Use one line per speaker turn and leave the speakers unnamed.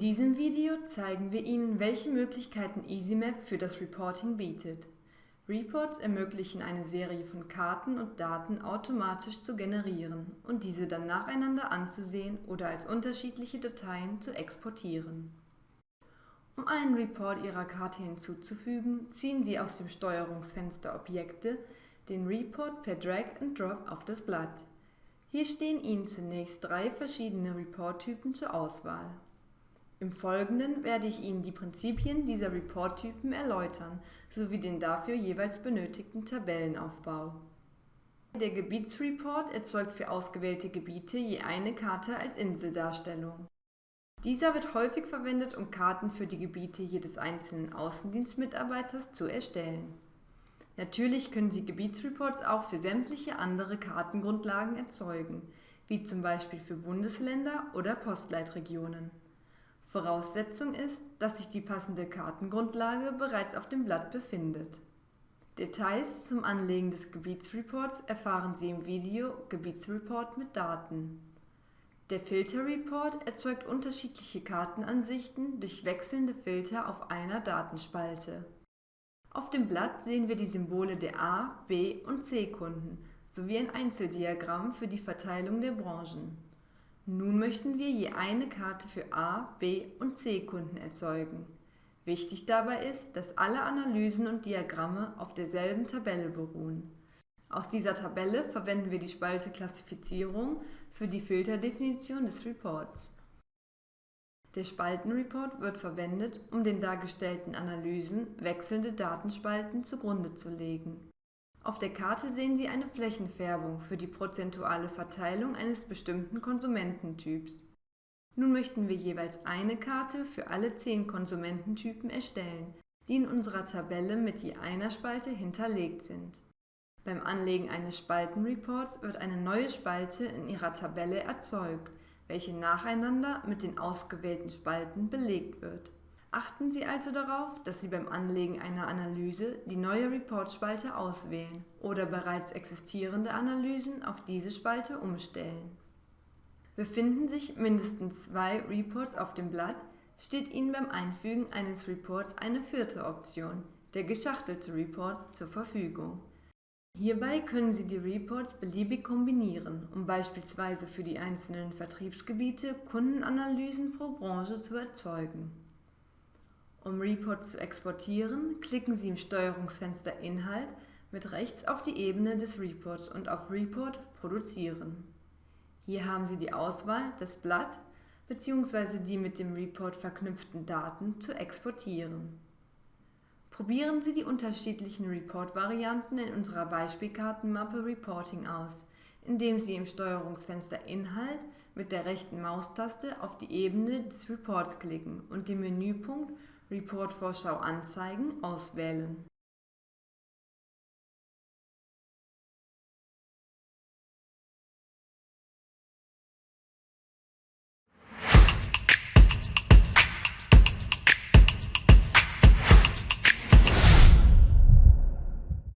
diesem Video zeigen wir Ihnen, welche Möglichkeiten EasyMap für das Reporting bietet. Reports ermöglichen eine Serie von Karten und Daten automatisch zu generieren und diese dann nacheinander anzusehen oder als unterschiedliche Dateien zu exportieren. Um einen Report Ihrer Karte hinzuzufügen, ziehen Sie aus dem Steuerungsfenster Objekte den Report per Drag and Drop auf das Blatt. Hier stehen Ihnen zunächst 3 verschiedene Report-Typen zur Auswahl. Im Folgenden werde ich Ihnen die Prinzipien dieser Report-Typen erläutern, sowie den dafür jeweils benötigten Tabellenaufbau. Der Gebietsreport erzeugt für ausgewählte Gebiete je eine Karte als Inseldarstellung. Dieser wird häufig verwendet, um Karten für die Gebiete jedes einzelnen Außendienstmitarbeiters zu erstellen. Natürlich können Sie Gebietsreports auch für sämtliche andere Kartengrundlagen erzeugen, wie zum Beispiel für Bundesländer oder Postleitregionen. Voraussetzung ist, dass sich die passende Kartengrundlage bereits auf dem Blatt befindet. Details zum Anlegen des Gebietsreports erfahren Sie im Video Gebietsreport mit Daten. Der Filterreport erzeugt unterschiedliche Kartenansichten durch wechselnde Filter auf einer Datenspalte. Auf dem Blatt sehen wir die Symbole der A-, B- und C-Kunden sowie ein Einzeldiagramm für die Verteilung der Branchen. Nun möchten wir je eine Karte für A-, B- und C-Kunden erzeugen. Wichtig dabei ist, dass alle Analysen und Diagramme auf derselben Tabelle beruhen. Aus dieser Tabelle verwenden wir die Spalte Klassifizierung für die Filterdefinition des Reports. Der Spaltenreport wird verwendet, um den dargestellten Analysen wechselnde Datenspalten zugrunde zu legen. Auf der Karte sehen Sie eine Flächenfärbung für die prozentuale Verteilung eines bestimmten Konsumententyps. Nun möchten wir jeweils eine Karte für alle 10 Konsumententypen erstellen, die in unserer Tabelle mit je einer Spalte hinterlegt sind. Beim Anlegen eines Spaltenreports wird eine neue Spalte in Ihrer Tabelle erzeugt, welche nacheinander mit den ausgewählten Spalten belegt wird. Achten Sie also darauf, dass Sie beim Anlegen einer Analyse die neue Report-Spalte auswählen oder bereits existierende Analysen auf diese Spalte umstellen. Befinden sich mindestens 2 Reports auf dem Blatt, steht Ihnen beim Einfügen eines Reports eine 4. Option, der geschachtelte Report, zur Verfügung. Hierbei können Sie die Reports beliebig kombinieren, um beispielsweise für die einzelnen Vertriebsgebiete Kundenanalysen pro Branche zu erzeugen. Um Reports zu exportieren, klicken Sie im Steuerungsfenster Inhalt mit rechts auf die Ebene des Reports und auf Report Produzieren. Hier haben Sie die Auswahl, das Blatt bzw. die mit dem Report verknüpften Daten zu exportieren. Probieren Sie die unterschiedlichen Report-Varianten in unserer Beispielkartenmappe Reporting aus, indem Sie im Steuerungsfenster Inhalt mit der rechten Maustaste auf die Ebene des Reports klicken und den Menüpunkt Report-Vorschau anzeigen auswählen.